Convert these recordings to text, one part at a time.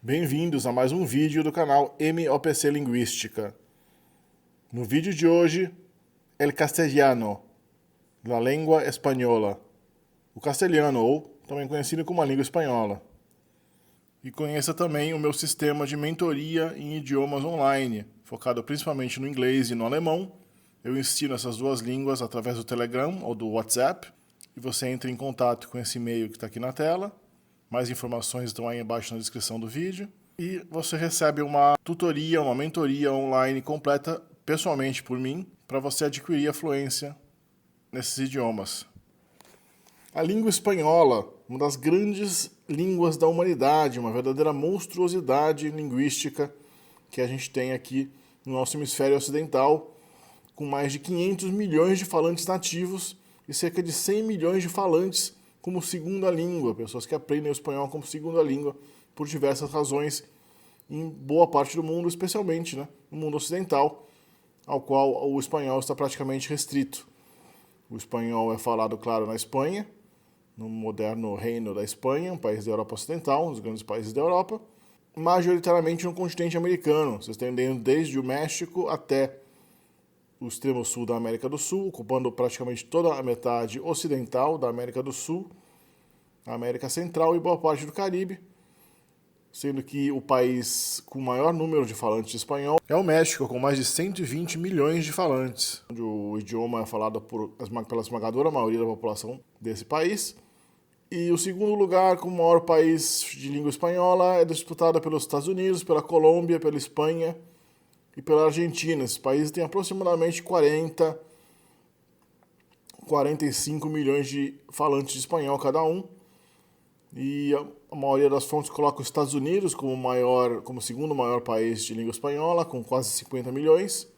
Bem-vindos a mais um vídeo do canal MOPC Linguística. No vídeo de hoje, el castellano, la lengua espanhola, o castelhano, ou também conhecido como a língua espanhola. E conheça também o meu sistema de mentoria em idiomas online, focado principalmente no inglês e no alemão. Eu ensino essas duas línguas através do Telegram ou do WhatsApp, e você entra em contato com esse e-mail que está aqui na tela. Mais informações estão aí embaixo na descrição do vídeo. E você recebe uma tutoria, uma mentoria online completa pessoalmente por mim, para você adquirir a fluência nesses idiomas. A língua espanhola, uma das grandes línguas da humanidade, uma verdadeira monstruosidade linguística que a gente tem aqui no nosso hemisfério ocidental, com mais de 500 milhões de falantes nativos e cerca de 100 milhões de falantes como segunda língua, pessoas que aprendem o espanhol como segunda língua por diversas razões em boa parte do mundo, especialmente no mundo ocidental, ao qual o espanhol está praticamente restrito. O espanhol é falado, claro, na Espanha, no moderno Reino da Espanha, um país da Europa Ocidental, um dos grandes países da Europa, majoritariamente no continente americano, se estendendo desde o México até o extremo sul da América do Sul, ocupando praticamente toda a metade ocidental da América do Sul, a América Central e boa parte do Caribe, sendo que o país com o maior número de falantes de espanhol é o México, com mais de 120 milhões de falantes, onde o idioma é falado pela esmagadora maioria da população desse país. E o segundo lugar, como o maior país de língua espanhola, é disputado pelos Estados Unidos, pela Colômbia, pela Espanha e pela Argentina. Esses países têm aproximadamente 45 milhões de falantes de espanhol cada um. E a maioria das fontes coloca os Estados Unidos como segundo maior país de língua espanhola, com quase 50 milhões,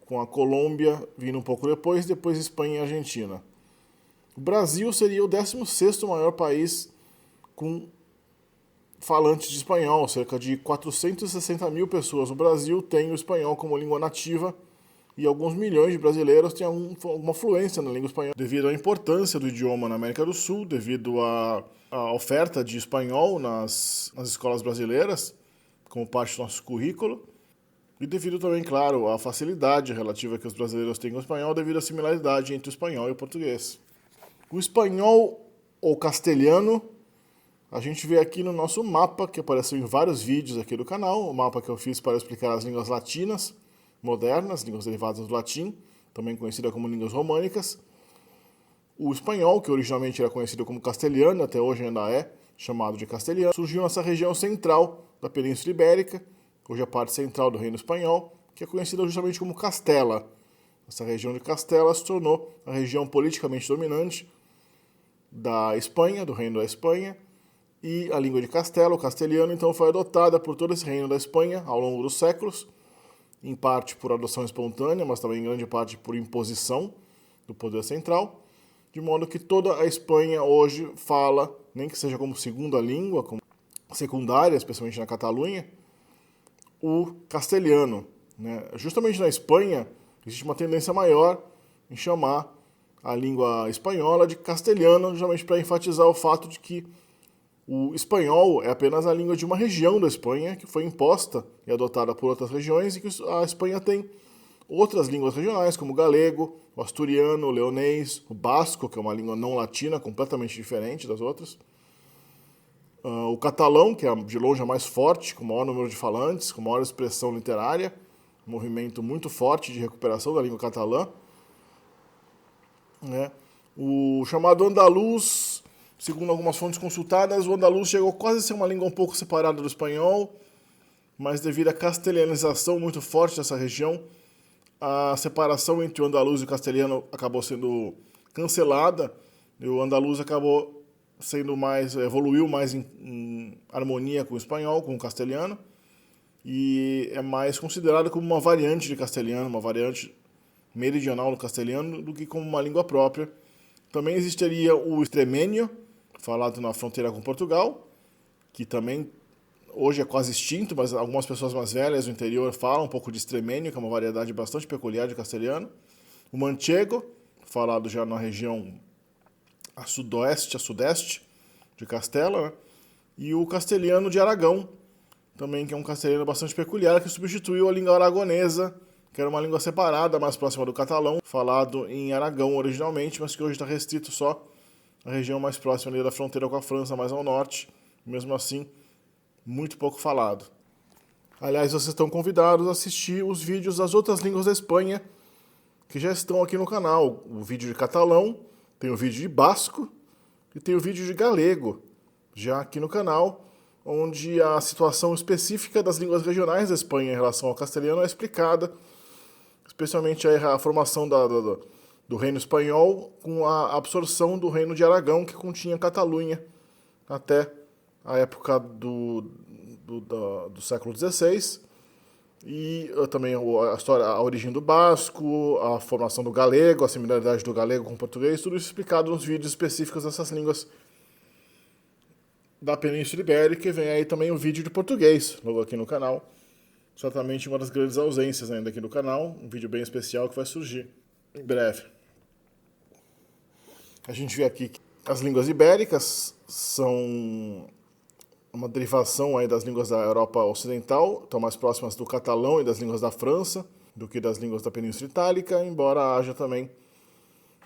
com a Colômbia vindo um pouco depois Espanha e Argentina. O Brasil seria o 16º maior país com falantes de espanhol, cerca de 460 mil pessoas no Brasil têm o espanhol como língua nativa, e alguns milhões de brasileiros têm alguma fluência na língua espanhola, devido à importância do idioma na América do Sul, devido à oferta de espanhol nas escolas brasileiras, como parte do nosso currículo, e devido também, claro, à facilidade relativa que os brasileiros têm com o espanhol, devido à similaridade entre o espanhol e o português. O espanhol ou castelhano, a gente vê aqui no nosso mapa, que apareceu em vários vídeos aqui do canal, o mapa que eu fiz para explicar as línguas latinas, modernas, línguas derivadas do latim, também conhecida como línguas românicas. O espanhol, que originalmente era conhecido como castelhano, até hoje ainda é chamado de castelhano, surgiu nessa região central da Península Ibérica, hoje a parte central do Reino Espanhol, que é conhecida justamente como Castela. Essa região de Castela se tornou a região politicamente dominante da Espanha, do Reino da Espanha, e a língua de Castela, o castelhano, então foi adotada por todo esse reino da Espanha ao longo dos séculos, em parte por adoção espontânea, mas também em grande parte por imposição do poder central, de modo que toda a Espanha hoje fala, nem que seja como segunda língua, como secundária, especialmente na Catalunha, o castelhano. Justamente na Espanha existe uma tendência maior em chamar a língua espanhola de castelhano, justamente para enfatizar o fato de que o espanhol é apenas a língua de uma região da Espanha que foi imposta e adotada por outras regiões, e que a Espanha tem outras línguas regionais, como o galego, o asturiano, o leonês, o basco, que é uma língua não latina, completamente diferente das outras. O catalão, que é de longe a mais forte, com o maior número de falantes, com maior expressão literária, um movimento muito forte de recuperação da língua catalã. O chamado andaluz, segundo algumas fontes consultadas, o andaluz chegou quase a ser uma língua um pouco separada do espanhol, mas devido à castelhanização muito forte dessa região, a separação entre o andaluz e o castelhano acabou sendo cancelada, e o andaluz acabou evoluiu mais em harmonia com o espanhol, com o castelhano, e é mais considerado como uma variante de castelhano, uma variante meridional do castelhano, do que como uma língua própria. Também existiria o extremenho, falado na fronteira com Portugal, que também hoje é quase extinto, mas algumas pessoas mais velhas do interior falam um pouco de extremenho, que é uma variedade bastante peculiar de castelhano. O manchego, falado já na região a sudeste de Castela, E o castelhano de Aragão, também, que é um castelhano bastante peculiar, que substituiu a língua aragonesa, que era uma língua separada, mais próxima do catalão, falado em Aragão originalmente, mas que hoje está restrito só à região mais próxima ali da fronteira com a França, mais ao norte, mesmo assim, muito pouco falado. Aliás, vocês estão convidados a assistir os vídeos das outras línguas da Espanha, que já estão aqui no canal. O vídeo de catalão, tem o vídeo de basco e tem o vídeo de galego, já aqui no canal, onde a situação específica das línguas regionais da Espanha em relação ao castelhano é explicada, especialmente a formação do reino espanhol com a absorção do reino de Aragão, que continha Catalunha até a época do século XVI, e também a origem do basco, a formação do galego, a similaridade do galego com o português, tudo isso explicado nos vídeos específicos dessas línguas da Península Ibérica. E vem aí também o vídeo de português, logo aqui no canal. Certamente uma das grandes ausências ainda aqui no canal, um vídeo bem especial que vai surgir em breve. A gente vê aqui que as línguas ibéricas são uma derivação aí das línguas da Europa Ocidental, estão mais próximas do catalão e das línguas da França do que das línguas da Península Itálica, embora haja também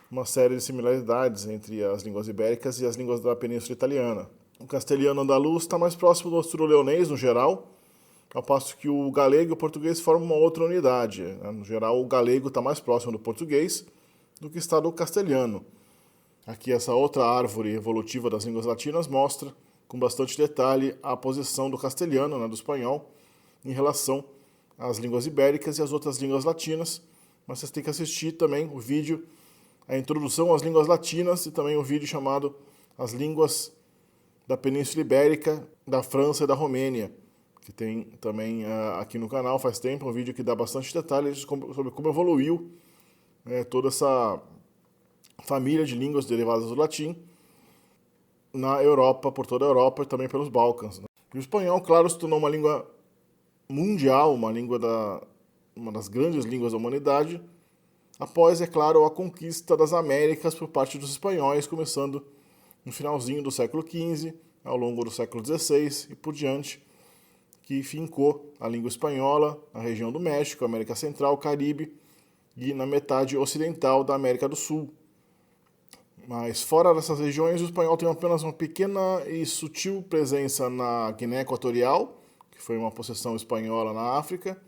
uma série de similaridades entre as línguas ibéricas e as línguas da Península Italiana. O castelhano andaluz está mais próximo do austro-leonês, no geral, ao passo que o galego e o português formam uma outra unidade. No geral, o galego está mais próximo do português do que está do castelhano. Aqui essa outra árvore evolutiva das línguas latinas mostra com bastante detalhe a posição do castelhano, do espanhol, em relação às línguas ibéricas e às outras línguas latinas. Mas vocês têm que assistir também o vídeo, a introdução às línguas latinas, e também o vídeo chamado As Línguas da Península Ibérica, da França e da Romênia, que tem também aqui no canal faz tempo, um vídeo que dá bastante detalhes sobre como evoluiu toda essa família de línguas derivadas do latim na Europa, por toda a Europa e também pelos Balcãs. E o espanhol, claro, se tornou uma língua mundial, uma das grandes línguas da humanidade, após, é claro, a conquista das Américas por parte dos espanhóis, começando no finalzinho do século XV, ao longo do século XVI e por diante, que fincou a língua espanhola na região do México, América Central, Caribe e na metade ocidental da América do Sul. Mas fora dessas regiões, o espanhol tem apenas uma pequena e sutil presença na Guiné Equatorial, que foi uma possessão espanhola na África.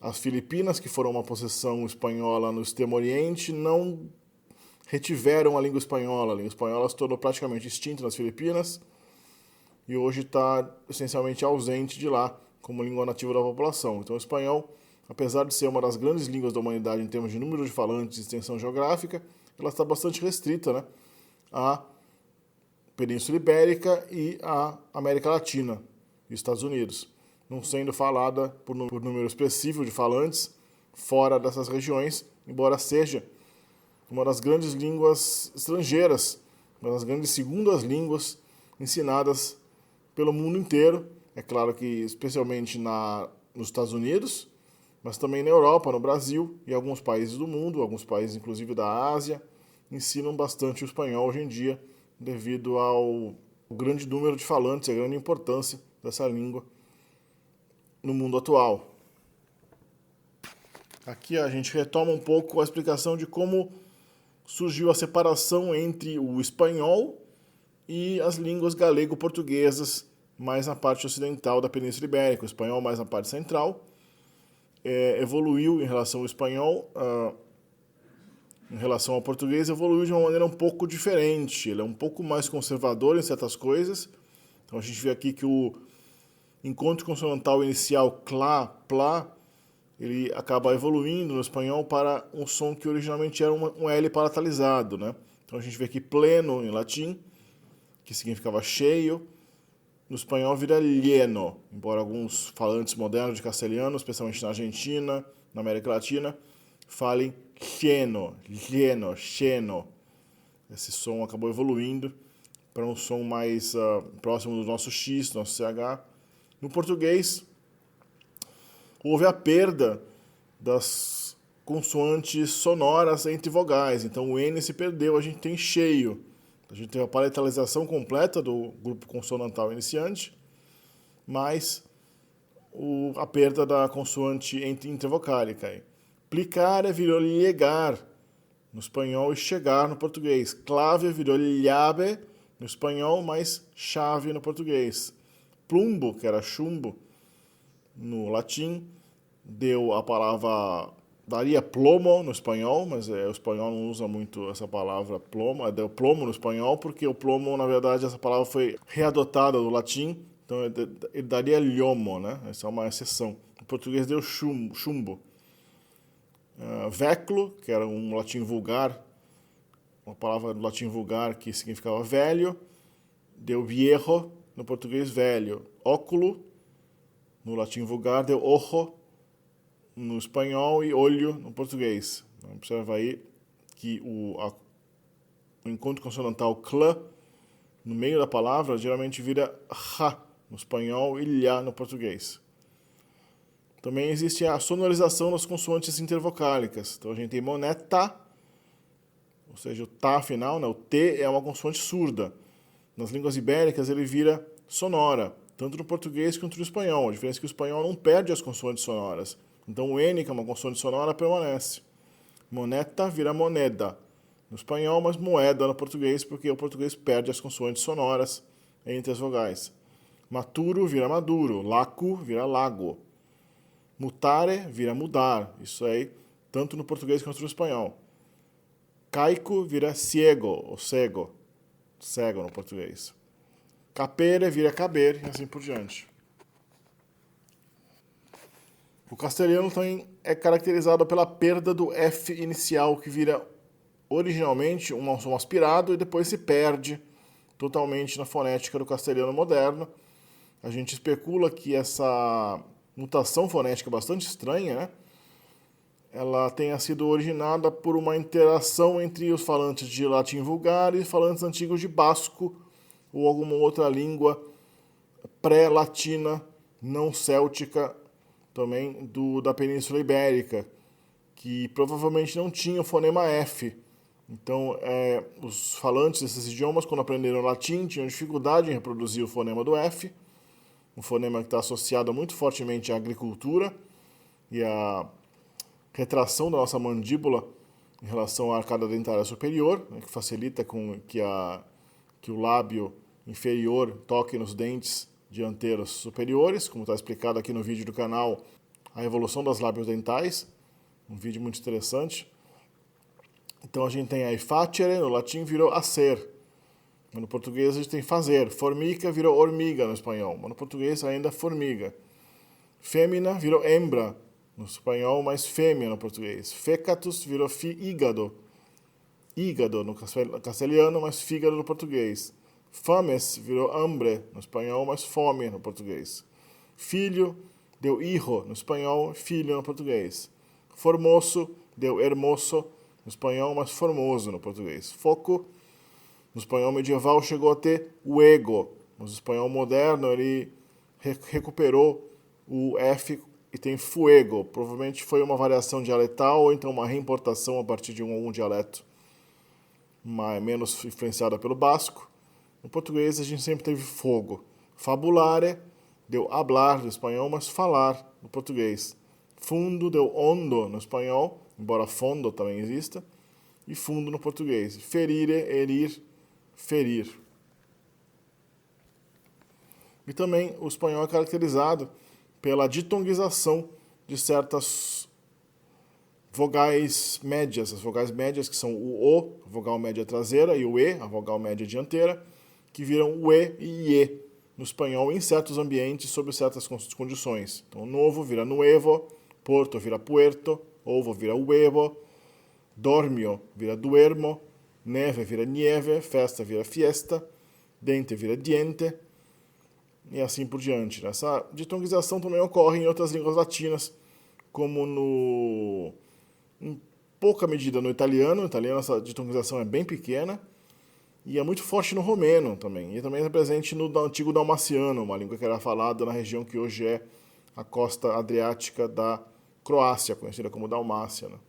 As Filipinas, que foram uma possessão espanhola no Extremo Oriente, não retiveram a língua espanhola. A língua espanhola se tornou praticamente extinta nas Filipinas e hoje está essencialmente ausente de lá como língua nativa da população. Então o espanhol, apesar de ser uma das grandes línguas da humanidade em termos de número de falantes e extensão geográfica, ela está bastante restrita, à Península Ibérica e à América Latina e Estados Unidos, não sendo falada por número expressivo de falantes fora dessas regiões, embora seja uma das grandes línguas estrangeiras, uma das grandes segundas línguas ensinadas pelo mundo inteiro. É claro que especialmente nos Estados Unidos, mas também na Europa, no Brasil e alguns países do mundo, alguns países inclusive da Ásia, ensinam bastante o espanhol hoje em dia, devido ao grande número de falantes e a grande importância dessa língua no mundo atual. Aqui a gente retoma um pouco a explicação de como surgiu a separação entre o espanhol e as línguas galego-portuguesas, mais na parte ocidental da Península Ibérica. O espanhol mais na parte central evoluiu em relação ao espanhol, em relação ao português, evoluiu de uma maneira um pouco diferente. Ele é um pouco mais conservador em certas coisas. Então a gente vê aqui que o encontro consonantal inicial clá, plá, ele acaba evoluindo no espanhol para um som que originalmente era um L palatalizado, Então a gente vê aqui pleno em latim, que significava cheio. No espanhol vira lleno, embora alguns falantes modernos de castelhano, especialmente na Argentina, na América Latina, falem lleno, lleno, lleno. Esse som acabou evoluindo para um som mais próximo do nosso X, do nosso CH. No português, houve a perda das consoantes sonoras entre vogais, então o N se perdeu, a gente tem cheio. A gente tem a palatalização completa do grupo consonantal iniciante, mais a perda da consoante intervocálica. Plicare virou llegar no espanhol e chegar no português. Clave virou llave no espanhol, mais chave no português. Plumbo, que era chumbo no latim, deu a palavra, daria plomo no espanhol, mas o espanhol não usa muito essa palavra plomo, deu plomo no espanhol, porque o plomo, na verdade, essa palavra foi readotada do latim, então ele daria lhomo, né? Essa é uma exceção. O português deu chumbo. Veclo, que era um latim vulgar, uma palavra do latim vulgar que significava velho, deu viejo, no português velho. Óculo, no latim vulgar, deu ojo, no espanhol, e olho no português. Observa aí que o encontro consonantal clã, no meio da palavra, geralmente vira ja no espanhol e lha no português. Também existe a sonorização das consoantes intervocálicas. Então a gente tem moneta, ou seja, o tá final, né? O T é uma consoante surda. Nas línguas ibéricas ele vira sonora, tanto no português quanto no espanhol. A diferença é que o espanhol não perde as consoantes sonoras. Então o N, que é uma consoante sonora, permanece. Moneta vira moneda no espanhol, mas moeda no português, porque o português perde as consoantes sonoras entre as vogais. Maturo vira maduro, laco vira lago. Mutare vira mudar, isso aí, tanto no português quanto no espanhol. Caico vira ciego, ou cego, cego no português. Capere vira caber, e assim por diante. O castelhano também é caracterizado pela perda do F inicial, que vira originalmente um som aspirado e depois se perde totalmente na fonética do castelhano moderno. A gente especula que essa mutação fonética bastante estranha, né? Ela tenha sido originada por uma interação entre os falantes de latim vulgar e falantes antigos de basco ou alguma outra língua pré-latina, não céltica, também da Península Ibérica, que provavelmente não tinha o fonema F. Então, os falantes desses idiomas, quando aprenderam latim, tinham dificuldade em reproduzir o fonema do F, um fonema que está associado muito fortemente à agricultura e à retração da nossa mandíbula em relação à arcada dentária superior, né, que facilita que o lábio inferior toque nos dentes dianteiros superiores, como está explicado aqui no vídeo do canal, a evolução das lábios dentais, um vídeo muito interessante. Então a gente tem aí facere, no latim virou hacer, mas no português a gente tem fazer. Formica virou hormiga no espanhol, mas no português ainda formiga. Fêmea virou hembra no espanhol, mas fêmea no português. Fecatus virou hígado, hígado no castelhano, mas fígado no português. Fames virou hambre no espanhol, mas fome no português. Filho deu hijo no espanhol, filho no português. Formoso deu hermoso no espanhol, mas formoso no português. Foco, no espanhol medieval, chegou a ter o ego. No espanhol moderno, ele recuperou o F e tem fuego. Provavelmente foi uma variação dialetal ou então uma reimportação a partir de algum dialeto menos influenciada pelo basco. No português, a gente sempre teve fogo. Fabulare deu hablar no espanhol, mas falar no português. Fundo deu hondo no espanhol, embora fondo também exista, e fundo no português. Ferire, herir, ferir. E também o espanhol é caracterizado pela ditongização de certas vogais médias. As vogais médias que são o, a vogal média traseira, e o e, a vogal média dianteira, que viram o e e ie no espanhol em certos ambientes, sob certas condições. Então, novo vira nuevo, porto vira puerto, ovo vira huevo, dormio vira duermo, neve vira nieve, festa vira fiesta, dente vira diente, e assim por diante. Essa ditongização também ocorre em outras línguas latinas, como em pouca medida no italiano. No italiano essa ditongização é bem pequena, e é muito forte no romeno também. E também é presente no antigo dalmaciano, uma língua que era falada na região que hoje é a costa adriática da Croácia, conhecida como Dalmácia, né?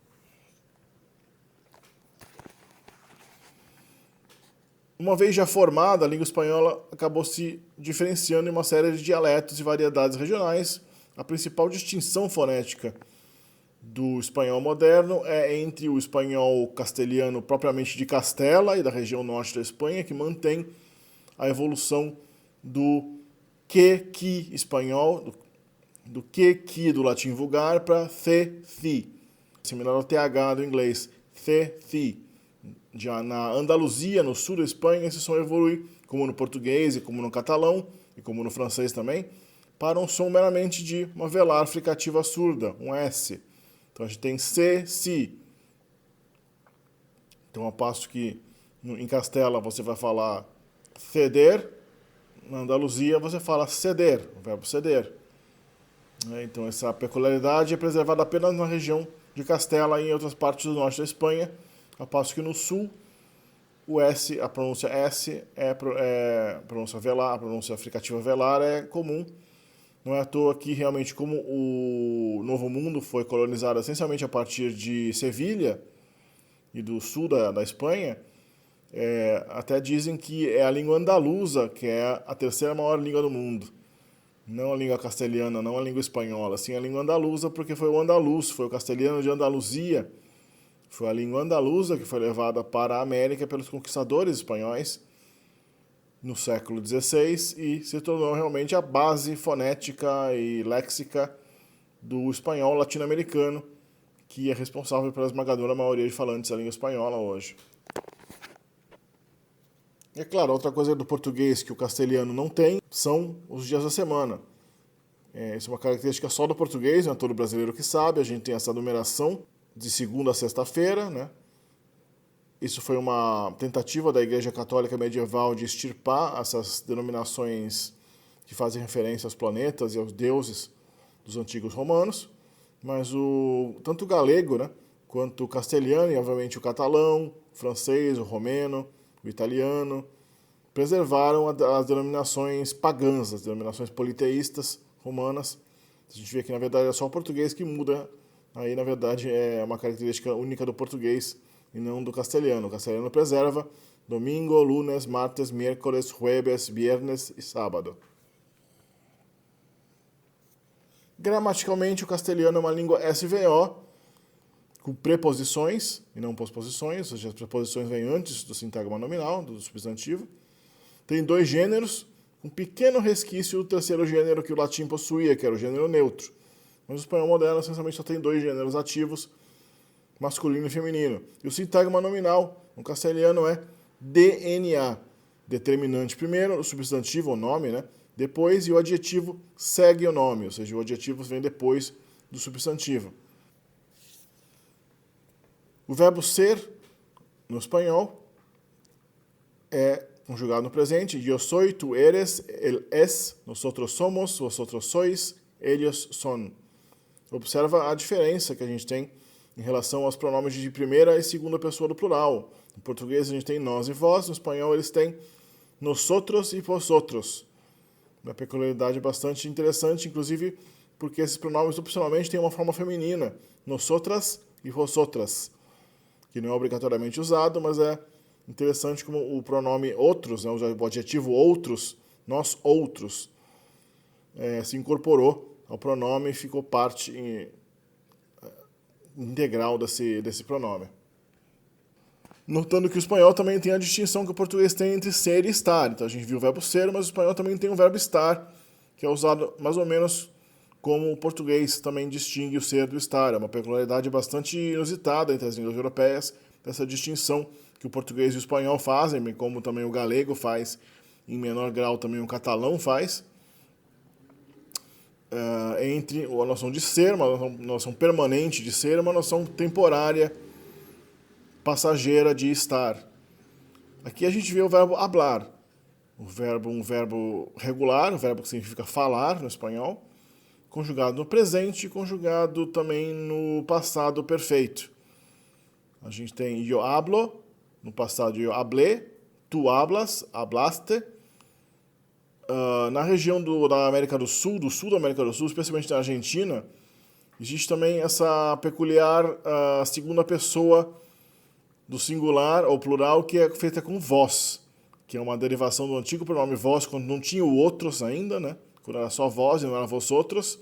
Uma vez já formada, a língua espanhola acabou se diferenciando em uma série de dialetos e variedades regionais. A principal distinção fonética do espanhol moderno é entre o espanhol castelhano propriamente de Castela e da região norte da Espanha, que mantém a evolução do que espanhol, do que do latim vulgar para the, similar ao th do inglês, the. Já na Andaluzia, no sul da Espanha, esse som evolui, como no português e como no catalão, e como no francês também, para um som meramente de uma velar fricativa surda, um S. Então a gente tem C, si. Então, ao passo que em Castela você vai falar ceder, na Andaluzia você fala ceder, o verbo ceder. Então essa peculiaridade é preservada apenas na região de Castela e em outras partes do norte da Espanha, ao passo que no sul o S, a pronúncia S é pronúncia velar, a pronúncia fricativa velar é comum. Não é à toa que realmente como o Novo Mundo foi colonizado essencialmente a partir de Sevilha e do sul da Espanha, até dizem que é a língua andaluza, que é a terceira maior língua do mundo. Não a língua castelhana, não a língua espanhola, sim a língua andaluza, porque foi o andaluz, foi o castelhano de Andaluzia. Foi a língua andaluza que foi levada para a América pelos conquistadores espanhóis no século XVI e se tornou realmente a base fonética e léxica do espanhol latino-americano, que é responsável pela esmagadora maioria de falantes da língua espanhola hoje. E é claro, outra coisa do português que o castelhano não tem são os dias da semana. Isso é uma característica só do português, não é todo brasileiro que sabe, a gente tem essa numeração de segunda a sexta-feira, né? Isso foi uma tentativa da Igreja Católica Medieval de extirpar essas denominações que fazem referência aos planetas e aos deuses dos antigos romanos, mas tanto o galego, né, quanto o castelhano e, obviamente, o catalão, o francês, o romeno, o italiano, preservaram as denominações pagãs, as denominações politeístas romanas. A gente vê que, na verdade, é só o português que muda. Aí, na verdade, é uma característica única do português e não do castelhano. O castelhano preserva domingo, lunes, martes, miércoles, jueves, viernes e sábado. Gramaticalmente, o castelhano é uma língua SVO, com preposições e não posposições, ou seja, as preposições vêm antes do sintagma nominal, do substantivo. Tem 2 gêneros, um pequeno resquício do terceiro gênero que o latim possuía, que era o gênero neutro. Mas o espanhol moderno, essencialmente, só tem 2 gêneros ativos, masculino e feminino. E o sintagma nominal, no castelhano, é DNA. Determinante primeiro, o substantivo, o nome, né? Depois, e o adjetivo segue o nome, ou seja, o adjetivo vem depois do substantivo. O verbo ser, no espanhol, é conjugado no presente. Yo soy, tú eres, él es, nosotros somos, vosotros sois, ellos son. Observa a diferença que a gente tem em relação aos pronomes de primeira e segunda pessoa do plural. No português a gente tem nós e vós, no espanhol eles têm nosotros e vosotros. Uma peculiaridade bastante interessante, inclusive porque esses pronomes opcionalmente têm uma forma feminina, nosotras e vosotras, que não é obrigatoriamente usado, mas é interessante como o pronome outros, né, o adjetivo outros, nós outros, se incorporou ao pronome e ficou parte integral desse pronome. Notando que o espanhol também tem a distinção que o português tem entre ser e estar. Então a gente viu o verbo ser, mas o espanhol também tem o verbo estar, que é usado mais ou menos como o português também distingue o ser do estar. É uma peculiaridade bastante inusitada entre as línguas europeias, essa distinção que o português e o espanhol fazem, bem como também o galego faz, em menor grau também o catalão faz, entre a noção de ser, uma noção permanente de ser, e uma noção temporária, passageira de estar. Aqui a gente vê o verbo hablar, um verbo regular, um verbo que significa falar no espanhol, conjugado no presente e conjugado também no passado perfeito. A gente tem yo hablo, no passado yo hablé, tu hablas, hablaste. Na região da América do Sul da América do Sul, especialmente na Argentina, existe também essa peculiar segunda pessoa do singular ou plural que é feita com vós. que é uma derivação do antigo pronome vós, quando não tinha o outros ainda, né? Quando era só vós e não era vosotros.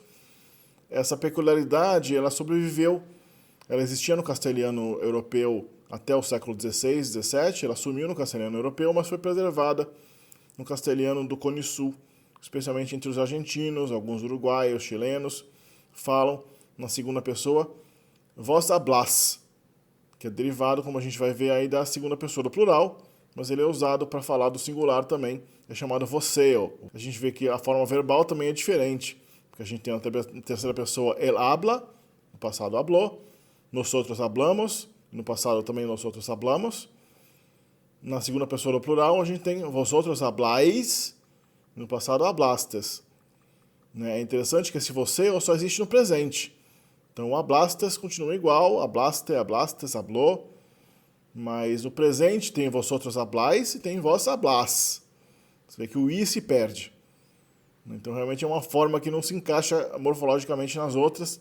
Essa peculiaridade, ela sobreviveu, ela existia no castelhano europeu até o século XVI, XVII, ela sumiu no castelhano europeu, mas foi preservada no castelhano do Cone Sul, especialmente entre os argentinos, alguns uruguaios, chilenos, falam na segunda pessoa vos hablas, que é derivado, como a gente vai ver aí, da segunda pessoa do plural, mas ele é usado para falar do singular também, é chamado você. A gente vê que a forma verbal também é diferente, porque a gente tem a terceira pessoa el habla, no passado habló, nosotros hablamos, no passado também nosotros hablamos. Na segunda pessoa do plural a gente tem vosotros hablais, no passado hablastes. É interessante que esse você só existe no presente. Então o hablastes continua igual, hablaste, hablastes, habló, mas no presente tem vosotros hablais e tem vós hablás. Você vê que o i se perde. Então realmente é uma forma que não se encaixa morfologicamente nas outras,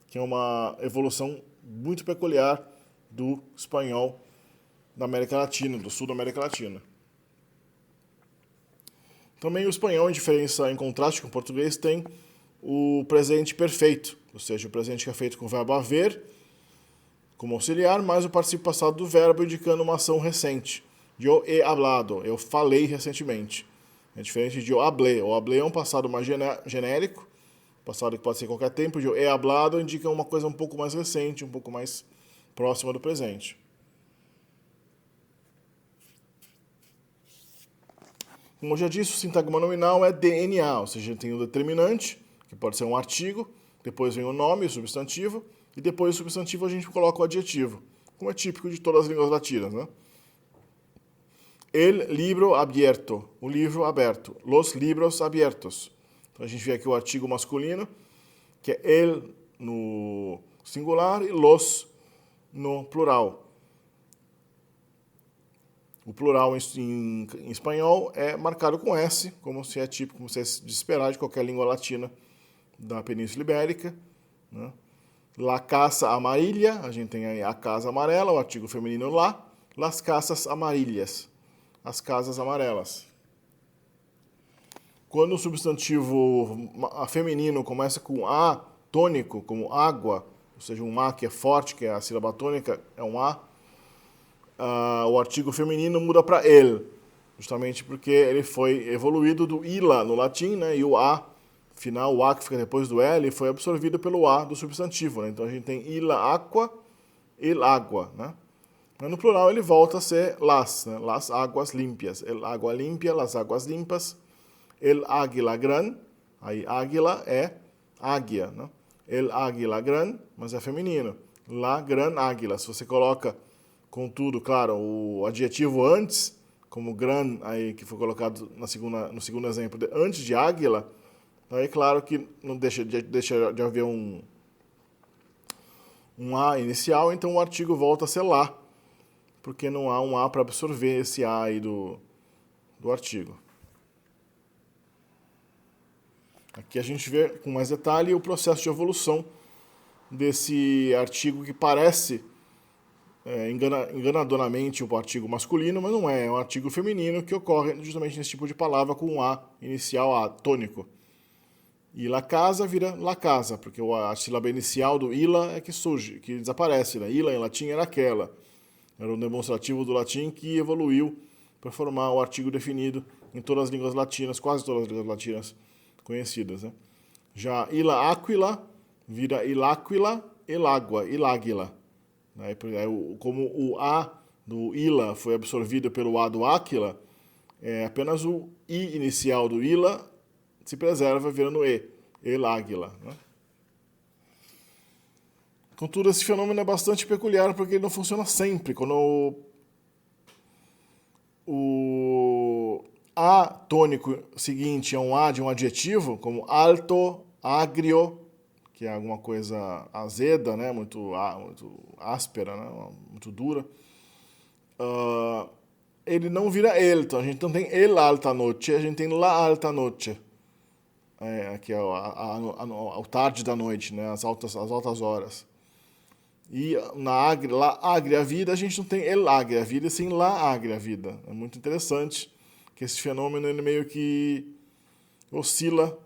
que é uma evolução muito peculiar do espanhol da América Latina, do sul da América Latina. Também o espanhol, em contraste com o português, tem o presente perfeito, ou seja, o presente que é feito com o verbo haver como auxiliar, mais o participio passado do verbo indicando uma ação recente. Yo he hablado, eu falei recentemente. É diferente de eu hablé. O hablé é um passado mais genérico, passado que pode ser em qualquer tempo. Yo he hablado indica uma coisa um pouco mais recente, um pouco mais próxima do presente. Como eu já disse, o sintagma nominal é DNA, ou seja, tem o determinante, que pode ser um artigo, depois vem o nome, o substantivo, e depois do substantivo a gente coloca o adjetivo, como é típico de todas as línguas latinas, né? El libro abierto, o livro aberto. Los libros abiertos. Então a gente vê aqui o artigo masculino, que é el no singular e los no plural. O plural em espanhol é marcado com S, como se é típico, como se é de esperar de qualquer língua latina da Península Ibérica, né? La casa amarilla, a gente tem aí a casa amarela, o artigo feminino lá. Las casas amarillas, as casas amarelas. Quando o substantivo feminino começa com A tônico, como água, ou seja, um A que é forte, que é a sílaba tônica, é um A, o artigo feminino muda para el, justamente porque ele foi evoluído do ila no latim, né, e o A final, o A que fica depois do L, foi absorvido pelo A do substantivo. Né? Então a gente tem ila aqua, el água. Né? Mas no plural ele volta a ser las, né? Las águas limpias. El água limpia, las águas limpas. El águila gran, aí águila é águia. Né? El águila gran, mas é feminino. La gran águila. Se você coloca, contudo, claro, o adjetivo antes, como gran, aí, que foi colocado no segundo exemplo, antes de águila, aí é claro que não deixa de haver um A inicial, então o artigo volta a ser lá, porque não há um A para absorver esse A aí do artigo. Aqui a gente vê com mais detalhe o processo de evolução desse artigo que parece enganadoramente o artigo masculino, mas não é. É um artigo feminino que ocorre justamente nesse tipo de palavra com um A inicial, A tônico. E la casa vira la casa, porque a sílaba inicial do ila é que surge, que desaparece. Né? Ila em latim era aquela. Era um demonstrativo do latim que evoluiu para formar o artigo definido em todas as línguas latinas, quase todas as línguas latinas conhecidas. Né? Já ila aquila vira ilaquila, ilágua, iláguila. Né? Como o A do ila foi absorvido pelo A do aquila, apenas o I inicial do ila se preserva virando el águila. Né? Contudo, esse fenômeno é bastante peculiar porque ele não funciona sempre. Quando o A tônico seguinte é um A de um adjetivo, como alto, agrio, que é alguma coisa azeda, né? muito áspera, né? Muito dura, ele não vira el. Então a gente não tem el alta noche, a gente tem la alta noche. Que é o tarde da noite, né? as altas horas. E na la agria vida, a gente não tem el agria vida, e sim la agria vida. É muito interessante que esse fenômeno ele meio que oscila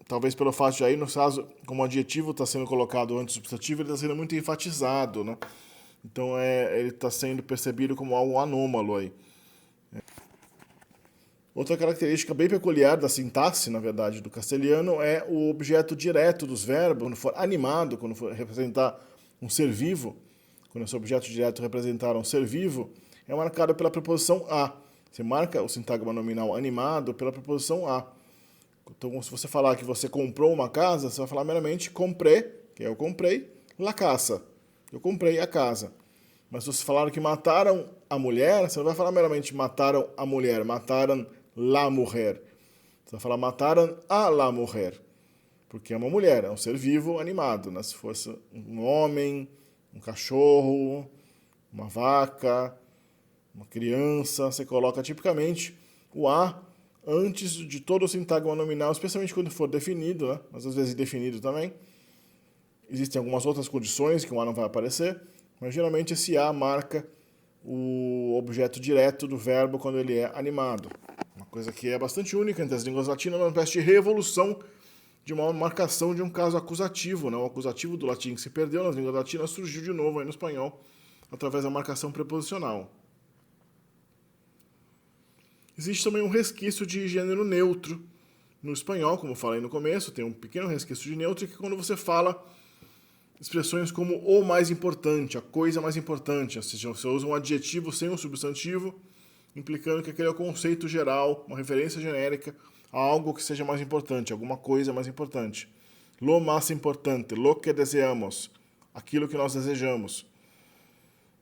talvez pelo fato de aí, no caso, como o adjetivo está sendo colocado antes do substantivo, ele está sendo muito enfatizado, né? Então ele está sendo percebido como algo anômalo aí. Outra característica bem peculiar da sintaxe, na verdade, do castelhano é o objeto direto dos verbos, quando for animado, quando for representar um ser vivo, quando esse objeto direto representar um ser vivo, é marcado pela preposição a. Você marca o sintagma nominal animado pela preposição a. Então, se você falar que você comprou uma casa, você vai falar meramente comprei, que é eu comprei, la casa. Eu comprei a casa. Mas se você falar que mataram a mulher, você não vai falar meramente mataram a mulher, mataram la mujer. Você vai falar mataram a la mujer. Porque é uma mulher, é um ser vivo animado, né? Se fosse um homem, um cachorro, uma vaca, uma criança, você coloca tipicamente o a antes de todo o sintagma nominal, especialmente quando for definido, né? Mas às vezes indefinido também. Existem algumas outras condições que o a não vai aparecer, mas geralmente esse a marca o objeto direto do verbo quando ele é animado. Uma coisa que é bastante única entre as línguas latinas, uma espécie de revolução de uma marcação de um caso acusativo, né? O acusativo do latim que se perdeu nas línguas latinas surgiu de novo aí no espanhol através da marcação preposicional. Existe também um resquício de gênero neutro no espanhol, como eu falei no começo, tem um pequeno resquício de neutro que quando você fala expressões como o mais importante, a coisa mais importante, ou seja, você usa um adjetivo sem um substantivo, implicando que aquele é o conceito geral, uma referência genérica a algo que seja mais importante, alguma coisa mais importante. Lo más importante, lo que deseamos, aquilo que nós desejamos.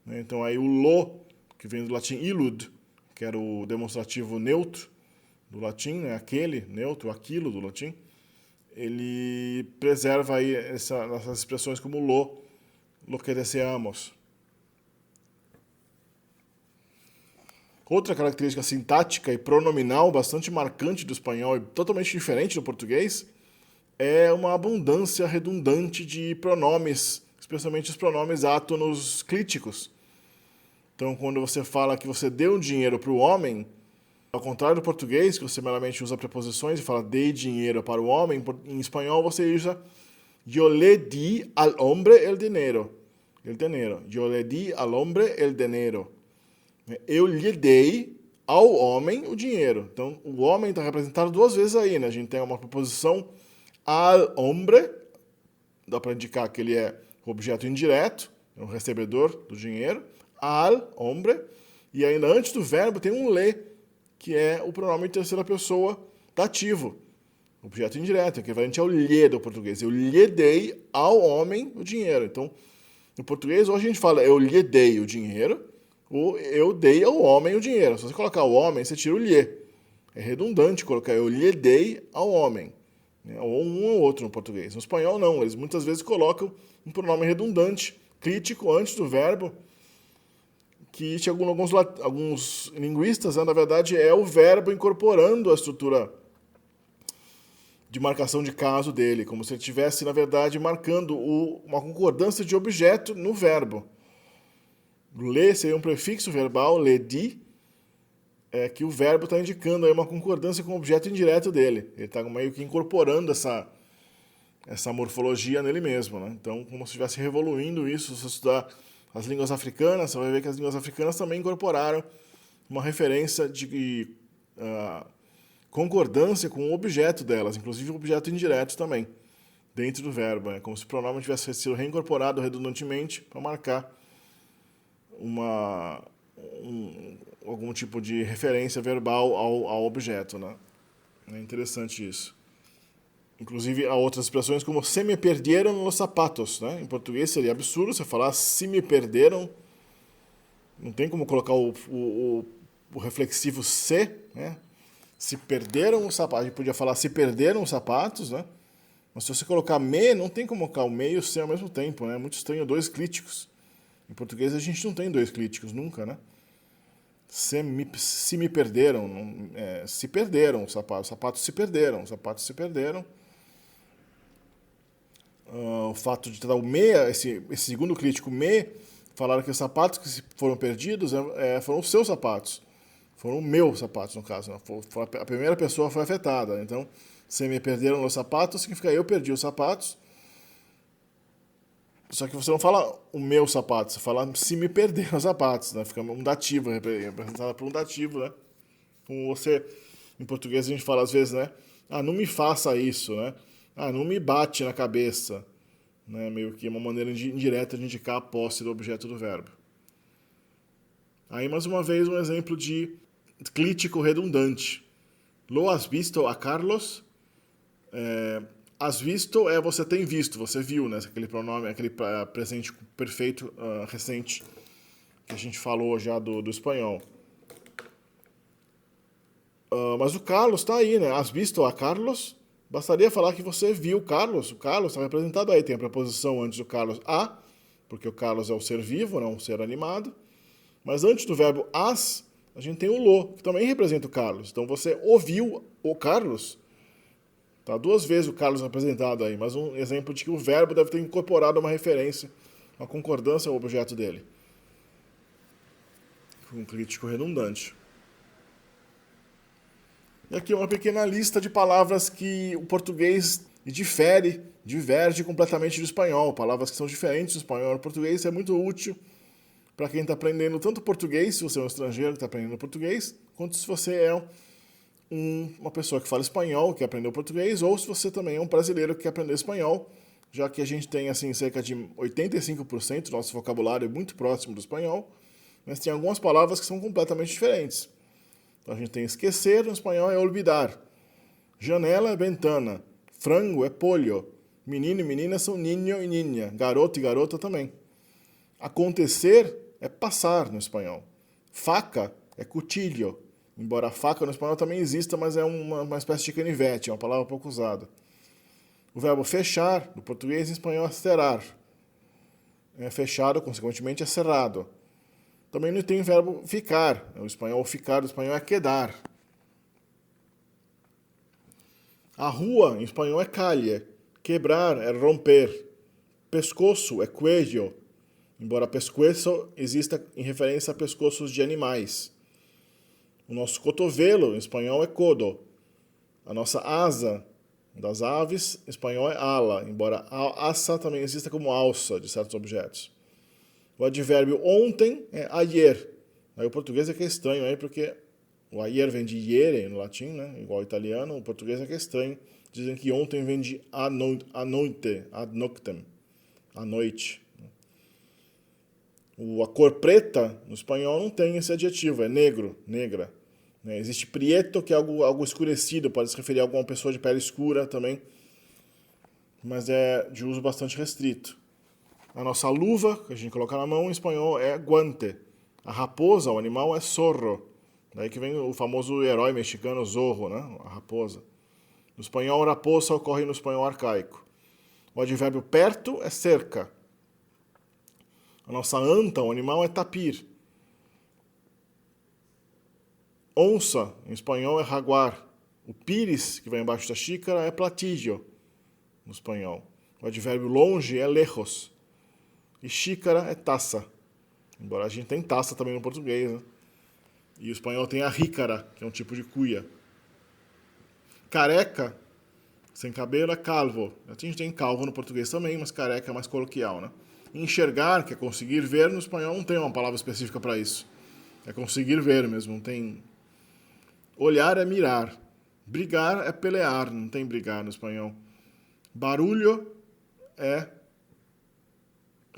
Então aí o lo, que vem do latim illud, que era o demonstrativo neutro do latim, né? Aquele, neutro, aquilo do latim, ele preserva aí essas expressões como lo que deseamos. Outra característica sintática e pronominal bastante marcante do espanhol e totalmente diferente do português é uma abundância redundante de pronomes, especialmente os pronomes átonos clíticos. Então, quando você fala que você deu dinheiro para o homem, ao contrário do português, que você meramente usa preposições e fala dei dinheiro para o homem, em espanhol você usa yo le di al hombre el dinero. El dinero. Yo le di al hombre el dinero. Eu lhe dei ao homem o dinheiro. Então, o homem está representado duas vezes aí, né? A gente tem uma preposição al hombre, dá para indicar que ele é o objeto indireto, é o recebedor do dinheiro, al hombre, e ainda antes do verbo tem um le, que é o pronome de terceira pessoa dativo, objeto indireto, equivalente ao lhe do português. Eu lhe dei ao homem o dinheiro. Então, no português, hoje a gente fala eu lhe dei o dinheiro, ou eu dei ao homem o dinheiro. Se você colocar o homem, você tira o lhe. É redundante colocar eu lhe dei ao homem. Ou um ou outro no português. No espanhol, não. Eles muitas vezes colocam um pronome redundante, crítico, antes do verbo, que alguns linguistas, né, na verdade, é o verbo incorporando a estrutura de marcação de caso dele, como se ele estivesse, na verdade, marcando uma concordância de objeto no verbo. Le seria um prefixo verbal, le di, que o verbo está indicando aí uma concordância com o objeto indireto dele. Ele está meio que incorporando essa morfologia nele mesmo, né? Então, como se estivesse revoluindo isso. Se você estudar as línguas africanas, você vai ver que as línguas africanas também incorporaram uma referência de concordância com o objeto delas, inclusive o objeto indireto também, dentro do verbo. É como se o pronome tivesse sido reincorporado redundantemente para marcar algum tipo de referência verbal ao objeto, né? É interessante isso. Inclusive, há outras expressões como se me perderam nos sapatos, né? Em português seria absurdo você falar se me perderam. Não tem como colocar o reflexivo se, né? Se perderam os sapatos. A gente podia falar se perderam os sapatos, né? Mas se você colocar me, não tem como colocar o me e o se ao mesmo tempo, né? É muito estranho, dois críticos. Em português a gente não tem dois críticos nunca, né? Se me perderam, se perderam os sapatos se perderam, os sapatos se perderam. O fato de dar o me, esse segundo crítico me, falaram que os sapatos que foram perdidos foram os seus sapatos. Foram meus sapatos, no caso. Né? A primeira pessoa foi afetada. Então, se me perderam os sapatos, significa eu perdi os sapatos. Só que você não fala o meu sapato, você fala se me perderam os sapatos, né? Fica um dativo, representado por um dativo, né? Como você, em português a gente fala às vezes, né? Ah, não me faça isso, né? Ah, não me bate na cabeça. Né? Meio que uma maneira indireta de indicar a posse do objeto do verbo. Aí, mais uma vez, um exemplo de clítico redundante. Lo has visto a Carlos? Has visto é você tem visto, você viu, né? Aquele pronome, aquele presente perfeito recente que a gente falou já do espanhol. Mas o Carlos está aí, né? Has visto a Carlos? Bastaria falar que você viu o Carlos. O Carlos está representado aí. Tem a preposição antes do Carlos a, porque o Carlos é um ser vivo, não um ser animado. Mas antes do verbo as, a gente tem o lo, que também representa o Carlos. Então você ouviu o Carlos. Tá 2 vezes o Carlos representado aí, mas um exemplo de que o verbo deve ter incorporado uma referência, uma concordância ao objeto dele. Um crítico redundante. E aqui uma pequena lista de palavras que o português diverge completamente do espanhol. Palavras que são diferentes do espanhol e do português. Isso é muito útil para quem está aprendendo tanto português, se você é um estrangeiro que está aprendendo português, quanto se você é uma pessoa que fala espanhol, que aprendeu português, ou se você também é um brasileiro que quer aprender espanhol, já que a gente tem assim cerca de 85% do nosso vocabulário muito próximo do espanhol, mas tem algumas palavras que são completamente diferentes. Então a gente tem esquecer, no espanhol é olvidar. Janela é ventana. Frango é pollo. Menino e menina são niño e niña. Garoto e garota também. Acontecer é passar no espanhol. Faca é cuchillo. Embora a faca no espanhol também exista, mas é uma espécie de canivete, é uma palavra pouco usada. O verbo fechar, no português e em espanhol, é cerrar. É fechado, consequentemente, é cerrado. Também não tem o verbo ficar. O espanhol ficar, o espanhol é quedar. A rua, em espanhol, é calle. Quebrar é romper. Pescoço é cuello. Embora pescoço exista em referência a pescoços de animais. O nosso cotovelo, em espanhol, é codo. A nossa asa das aves, em espanhol, é ala, embora a asa também exista como alça de certos objetos. O advérbio ontem é ayer. Aí o português é que é estranho, aí, porque o ayer vem de iere no latim, né? Igual ao italiano, o português é que é estranho. Dizem que ontem vem de a noite, ad noctem, à noite. A cor preta, no espanhol, não tem esse adjetivo, é negro, negra. Existe prieto, que é algo escurecido, pode se referir a alguma pessoa de pele escura também, mas é de uso bastante restrito. A nossa luva, que a gente coloca na mão, em espanhol é guante. A raposa, o animal, é zorro. Daí que vem o famoso herói mexicano Zorro, né? A raposa. No espanhol, raposa ocorre no espanhol arcaico. O advérbio perto é cerca. A nossa anta, o animal, é tapir. Onça, em espanhol, é jaguar. O pires, que vai embaixo da xícara, é platillo, no espanhol. O advérbio longe é lejos. E xícara é taça. Embora a gente tenha taça também no português, né? E o espanhol tem a jícara, que é um tipo de cuia. Careca, sem cabelo, é calvo. A gente tem calvo no português também, mas careca é mais coloquial, né? Enxergar, que é conseguir ver, no espanhol não tem uma palavra específica para isso. É conseguir ver mesmo, não tem... Olhar é mirar. Brigar é pelear, não tem brigar no espanhol. Barulho é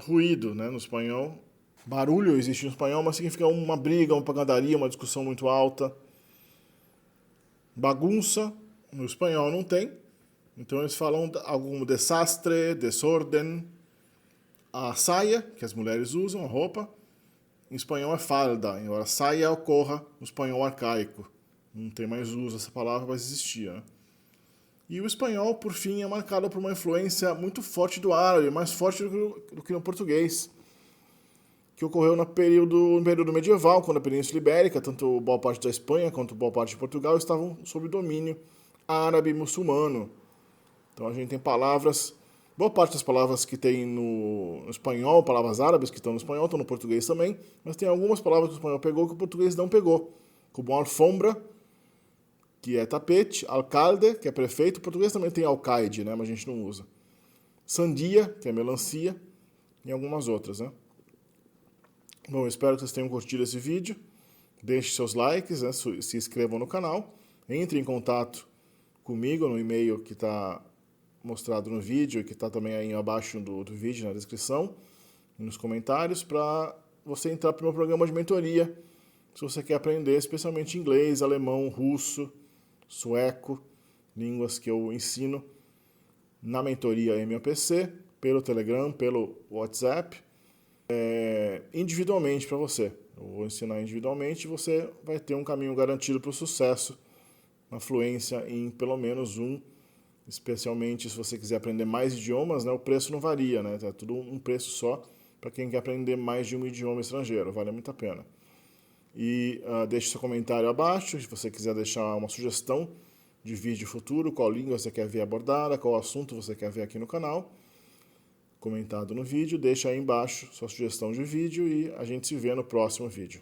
ruído, né, no espanhol. Barulho existe no espanhol, mas significa uma briga, uma pancadaria, uma discussão muito alta. Bagunça, no espanhol não tem. Então eles falam algum desastre, desordem. A saia, que as mulheres usam, a roupa, em espanhol é falda, embora saia ocorra no espanhol arcaico. Não tem mais uso essa palavra, mas existia. Né? E o espanhol, por fim, é marcado por uma influência muito forte do árabe, mais forte do que no português, que ocorreu no período medieval, quando a Península Ibérica, tanto boa parte da Espanha quanto boa parte de Portugal, estavam sob domínio árabe e muçulmano. Então a gente tem palavras, boa parte das palavras que tem no espanhol, palavras árabes que estão no espanhol, estão no português também, mas tem algumas palavras que o espanhol pegou que o português não pegou, como alfombra, que é tapete, alcalde, que é prefeito. Em português também tem alcaide, né, mas a gente não usa. Sandia, que é melancia, e algumas outras, né. Bom, eu espero que vocês tenham curtido esse vídeo. Deixe seus likes, né, se inscrevam no canal. Entre em contato comigo no e-mail que está mostrado no vídeo e que está também aí abaixo do vídeo, na descrição, e nos comentários, para você entrar para o meu programa de mentoria, se você quer aprender especialmente inglês, alemão, russo, sueco, línguas que eu ensino na mentoria MOPC, pelo Telegram, pelo WhatsApp, individualmente para você. Eu vou ensinar individualmente e você vai ter um caminho garantido para o sucesso, na fluência em pelo menos um, especialmente se você quiser aprender mais idiomas, né, o preço não varia, né, é tudo um preço só para quem quer aprender mais de um idioma estrangeiro, vale muito a pena. E deixe seu comentário abaixo, se você quiser deixar uma sugestão de vídeo futuro, qual língua você quer ver abordada, qual assunto você quer ver aqui no canal, comentado no vídeo, deixa aí embaixo sua sugestão de vídeo e a gente se vê no próximo vídeo.